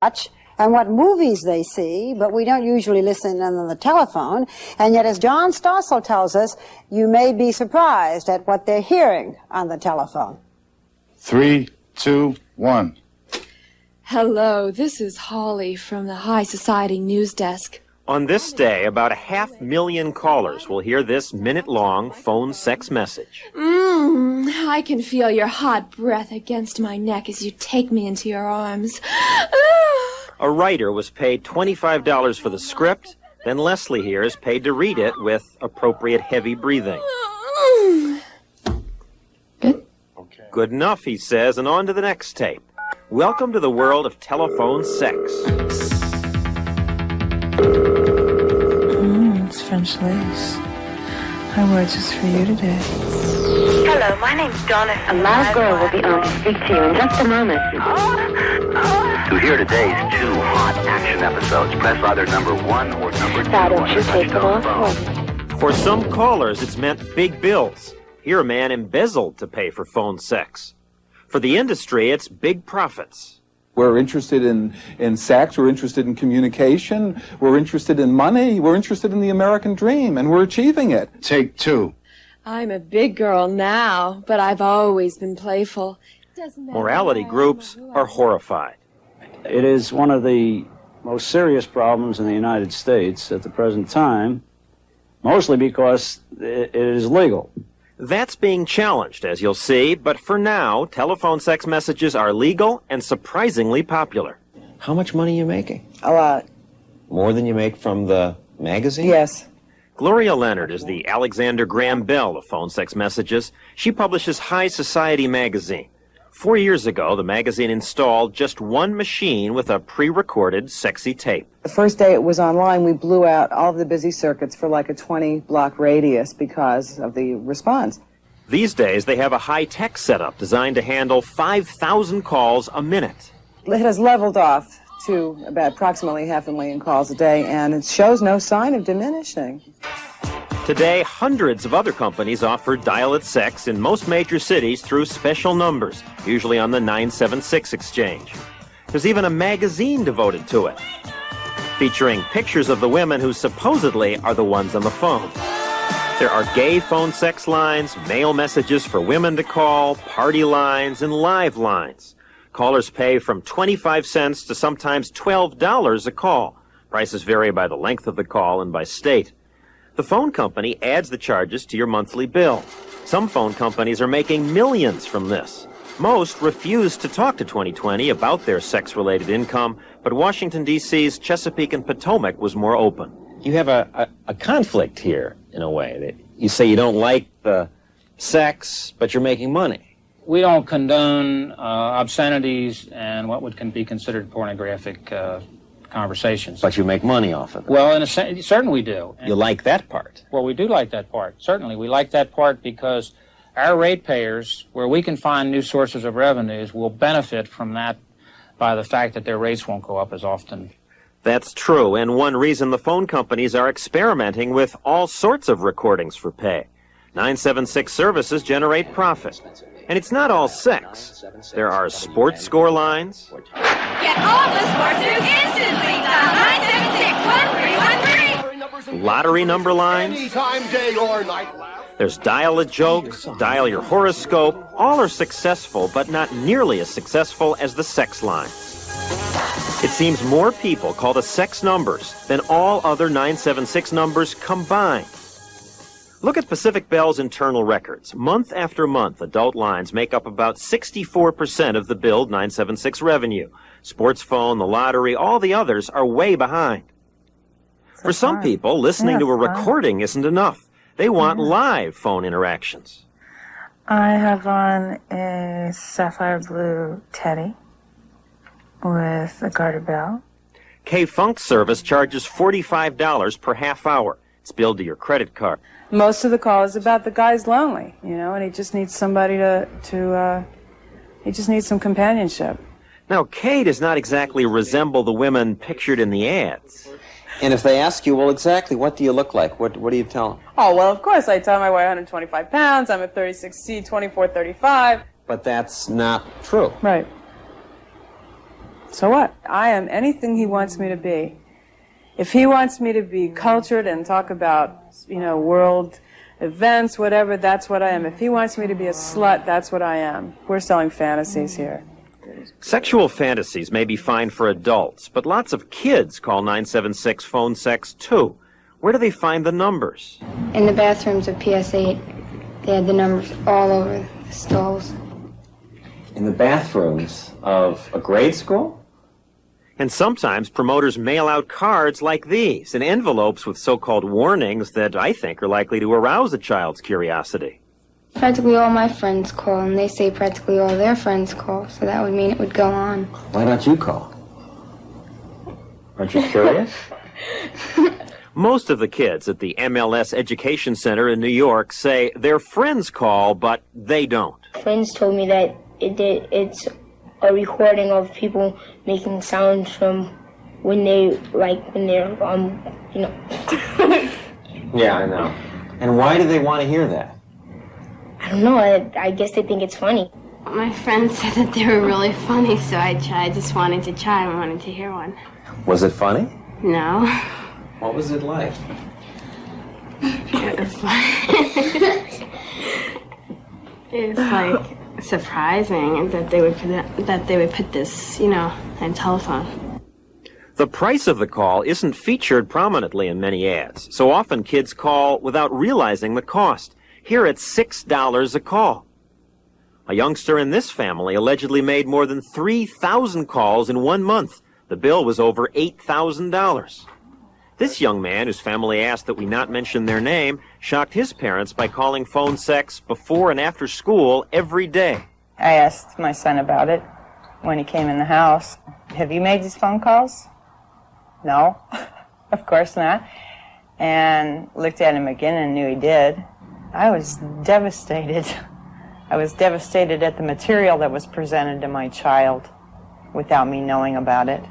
watch and what movies they see, but we don't usually listen on the telephone. And yet, as John Stossel tells us, you may be surprised at what they're hearing on the telephone. 3, 2, 1. Hello, this is Holly from the High Society News Desk. On this day, about 500,000 callers will hear this minute-long phone sex message. I can feel your hot breath against my neck as you take me into your arms. A writer was paid $25 for the script, then Leslie here is paid to read it with appropriate heavy breathing. Good? Good enough, he says, and on to the next tape. Welcome to the world of telephone sex. It's French lace. My words is for you today. Hello, my name's Donna. A live girl will be on to speak to you in just a moment. To hear today's 2 hot action episodes, press either number 1 or number 2 Why don't on you your take them touchtone off phone. For some callers, it's meant big bills. Here a man embezzled to pay for phone sex. For the industry, it's big profits. We're interested in sex, we're interested in communication, we're interested in money, we're interested in the American dream, and we're achieving it. Take 2. I'm a big girl now, but I've always been playful. Morality groups are horrified. It is one of the most serious problems in the United States at the present time, mostly because it is legal. That's being challenged, as you'll see, but for now, telephone sex messages are legal and surprisingly popular. How much money are you making? A lot. More than you make from the magazine? Yes. Gloria Leonard is the Alexander Graham Bell of phone sex messages. She publishes High Society magazine. 4 years ago, the magazine installed just one machine with a pre-recorded sexy tape. The first day it was online, we blew out all of the busy circuits for like a 20-block radius because of the response. These days, they have a high-tech setup designed to handle 5,000 calls a minute. It has leveled off to about approximately 500,000 calls a day, and it shows no sign of diminishing. Today, hundreds of other companies offer dial-it sex in most major cities through special numbers, usually on the 976 exchange. There's even a magazine devoted to it, featuring pictures of the women who supposedly are the ones on the phone. There are gay phone sex lines, mail messages for women to call, party lines, and live lines. Callers pay from 25 cents to sometimes $12 a call. Prices vary by the length of the call and by state. The phone company adds the charges to your monthly bill. Some phone companies are making millions from this. Most refuse to talk to 2020 about their sex-related income, but Washington, D.C.'s Chesapeake and Potomac was more open. You have a conflict here, in a way. That you say you don't like the sex, but you're making money. We don't condone obscenities and what can be considered pornographic conversations. But you make money off of it. Well, in a sense, certainly we do. You like that part? Well, we do like that part. Certainly, we like that part because our ratepayers, where we can find new sources of revenues, will benefit from that by the fact that their rates won't go up as often. That's true, and one reason the phone companies are experimenting with all sorts of recordings for pay. 976 services generate profit. And it's not all sex. There are sports score lines. Get all the sports news instantly. Dial 976-1313. Lottery number lines. Anytime, day or night. There's dial a joke, dial your horoscope. All are successful, but not nearly as successful as the sex lines. It seems more people call the sex numbers than all other 976 numbers combined. Look at Pacific Bell's internal records. Month after month, adult lines make up about 64% of the billed 976 revenue. Sports phone, the lottery, all the others are way behind. For some people, listening to a recording isn't enough. They want live phone interactions. I have on a sapphire blue teddy with a garter bell. K-Funk service charges $45 per half hour. It's billed to your credit card. Most of the call is about the guy's lonely, and he just needs somebody he just needs some companionship. Now, Kay does not exactly resemble the women pictured in the ads. And if they ask you, well, exactly, what do you look like? What do you tell them? Oh, well, of course, I tell them I weigh 125 pounds, I'm a 36C, 2435. But that's not true. Right. So what? I am anything he wants me to be. If he wants me to be cultured and talk about, world events, whatever, that's what I am. If he wants me to be a slut, that's what I am. We're selling fantasies here. Sexual fantasies may be fine for adults, but lots of kids call 976 phone sex too. Where do they find the numbers? In the bathrooms of PS8, they had the numbers all over the stalls. In the bathrooms of a grade school? And sometimes promoters mail out cards like these in envelopes with so-called warnings that I think are likely to arouse a child's curiosity. Practically all my friends call, and they say practically all their friends call, so that would mean it would go on. Why don't you call? Aren't you curious? Most of the kids at the MLS Education Center in New York say their friends call, but they don't. Friends told me that it's a recording of people making sounds from when they're Yeah, I know. And why do they want to hear that? I don't know. I guess they think it's funny. My friend said that they were really funny, so I just wanted to try. I wanted to hear one. Was it funny? No. What was it like? It was like surprising that they would put this, on telephone. The price of the call isn't featured prominently in many ads, so often kids call without realizing the cost. Here it's $6 a call. A youngster in this family allegedly made more than 3,000 calls in 1 month. The bill was over $8,000. This young man, whose family asked that we not mention their name, shocked his parents by calling phone sex before and after school every day. I asked my son about it when he came in the house. Have you made these phone calls? No, of course not. And looked at him again and knew he did. I was devastated. I was devastated at the material that was presented to my child without me knowing about it.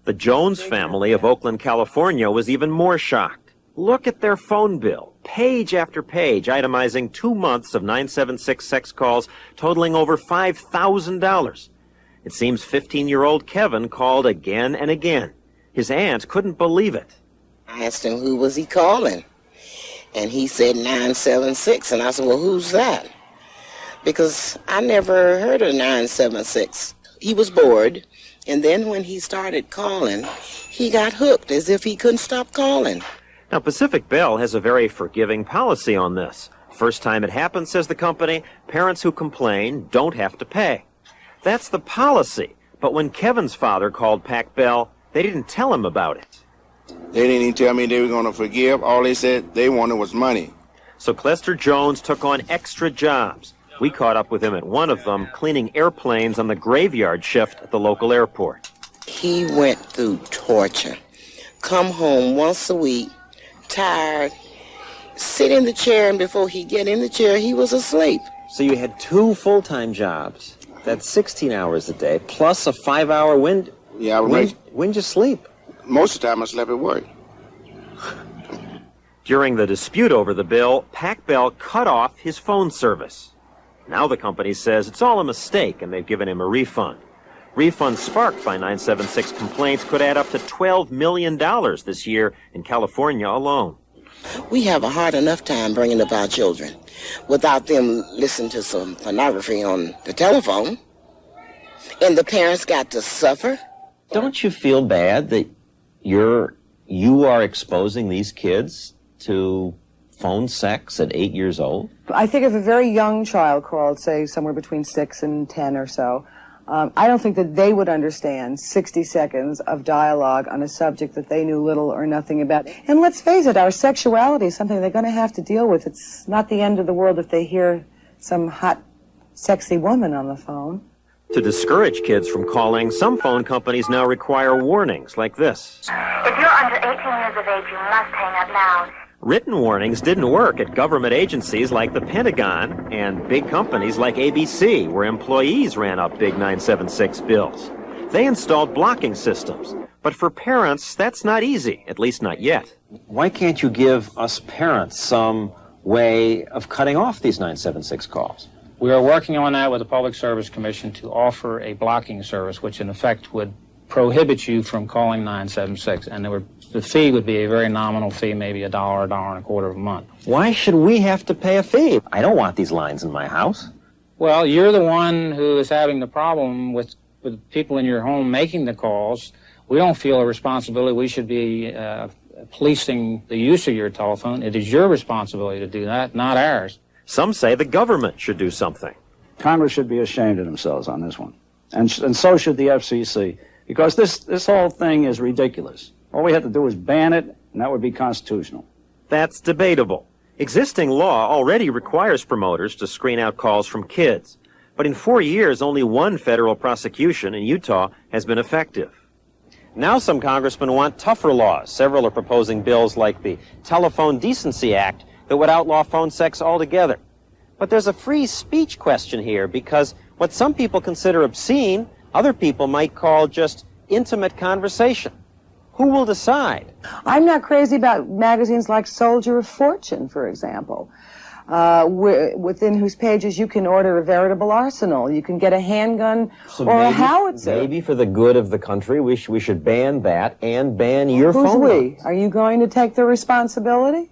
The Jones family of Oakland, California was even more shocked. Look at their phone bill, page after page, itemizing 2 months of 976 sex calls totaling over $5,000. It seems 15-year-old Kevin called again and again. His aunt couldn't believe it. I asked him who was he calling, and he said 976, and I said, well, who's that? Because I never heard of 976. He was bored, and then when he started calling, he got hooked as if he couldn't stop calling. Now, Pacific Bell has a very forgiving policy on this. First time it happens, says the company, parents who complain don't have to pay. That's the policy, but when Kevin's father called Pac Bell, they didn't tell him about it. They didn't even tell me they were going to forgive. All they said they wanted was money. So Clester Jones took on extra jobs. We caught up with him at one of them, cleaning airplanes on the graveyard shift at the local airport. He went through torture. Come home once a week, tired, sit in the chair, and before he get in the chair, he was asleep. So you had 2 full-time jobs. That's 16 hours a day, plus a 5-hour window. Yeah, When'd you sleep? Most of the time I slept at work. During the dispute over the bill, Pac Bell cut off his phone service. Now the company says it's all a mistake and they've given him a refund. Refunds sparked by 976 complaints could add up to $12 million this year in California alone. We have a hard enough time bringing up our children without them listening to some pornography on the telephone. And the parents got to suffer. Don't you feel bad that you are exposing these kids to phone sex at 8 years old? I think if a very young child called, say somewhere between 6 and 10 or so, I don't think that they would understand 60 seconds of dialogue on a subject that they knew little or nothing about. And let's face it, our sexuality is something they're going to have to deal with. It's not the end of the world if they hear some hot, sexy woman on the phone. To discourage kids from calling, some phone companies now require warnings like this. If you're under 18 years of age, you must hang up now. Written warnings didn't work at government agencies like the Pentagon and big companies like ABC, where employees ran up big 976 bills. They installed blocking systems. But for parents, that's not easy, at least not yet. Why can't you give us parents some way of cutting off these 976 calls? We are working on that with the Public Service Commission to offer a blocking service, which in effect would prohibit you from calling 976, and the fee would be a very nominal fee, maybe $1, $1.25 a month. Why should we have to pay a fee? I don't want these lines in my house. Well, you're the one who is having the problem with people in your home making the calls. We don't feel a responsibility. We should be policing the use of your telephone. It is your responsibility to do that, not ours. Some say the government should do something. Congress should be ashamed of themselves on this one. And so should the FCC, because this whole thing is ridiculous. All we have to do is ban it, and that would be constitutional. That's debatable. Existing law already requires promoters to screen out calls from kids. But in 4 years, only one federal prosecution in Utah has been effective. Now some congressmen want tougher laws. Several are proposing bills like the Telephone Decency Act that would outlaw phone sex altogether. But there's a free speech question here, because what some people consider obscene, other people might call just intimate conversation. Who will decide? I'm not crazy about magazines like Soldier of Fortune, for example, within whose pages you can order a veritable arsenal. You can get a handgun or a howitzer. Maybe for the good of the country, we should ban that and ban your phone. Who's we? Are you going to take the responsibility?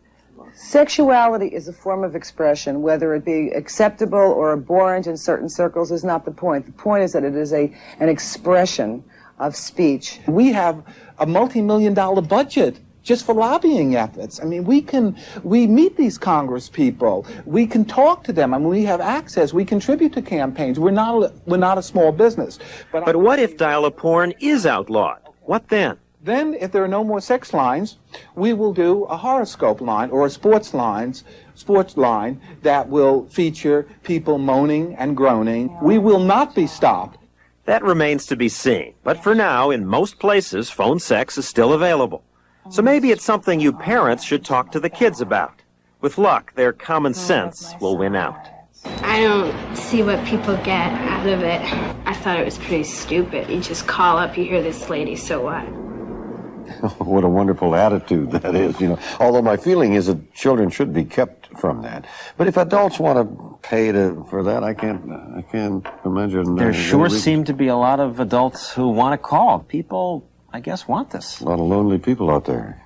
Sexuality is a form of expression. Whether it be acceptable or abhorrent in certain circles is not the point. The point is that it is an expression of speech. We have a multi-million-dollar budget just for lobbying efforts. I mean, we meet these Congress people. We can talk to them. I mean, we have access. We contribute to campaigns. We're not a small business. But what if dial-a-porn is outlawed? What then? Then, if there are no more sex lines, we will do a horoscope line or a sports line that will feature people moaning and groaning. We will not be stopped. That remains to be seen. But for now, in most places, phone sex is still available. So maybe it's something you parents should talk to the kids about. With luck, their common sense will win out. I don't see what people get out of it. I thought it was pretty stupid. You just call up, you hear this lady, so what? What a wonderful attitude that is, you know. Although my feeling is that children should be kept from that. But if adults want to pay for that, I can't imagine. There sure seem to be a lot of adults who want to call. People, I guess, want this. A lot of lonely people out there.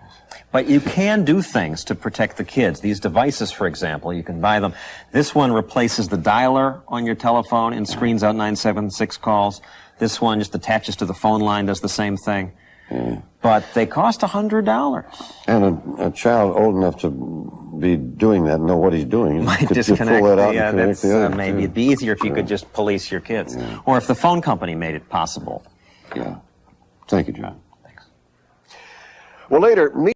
But you can do things to protect the kids. These devices, for example, you can buy them. This one replaces the dialer on your telephone and screens out 976 calls. This one just attaches to the phone line, does the same thing. Yeah. But they cost $100. And a child old enough to be doing that and know what he's doing might could disconnect just pull that out and connect the other. Maybe it'd be easier if you could just police your kids. Yeah. Or if the phone company made it possible. Yeah. Thank you, John. Thanks. Well, later...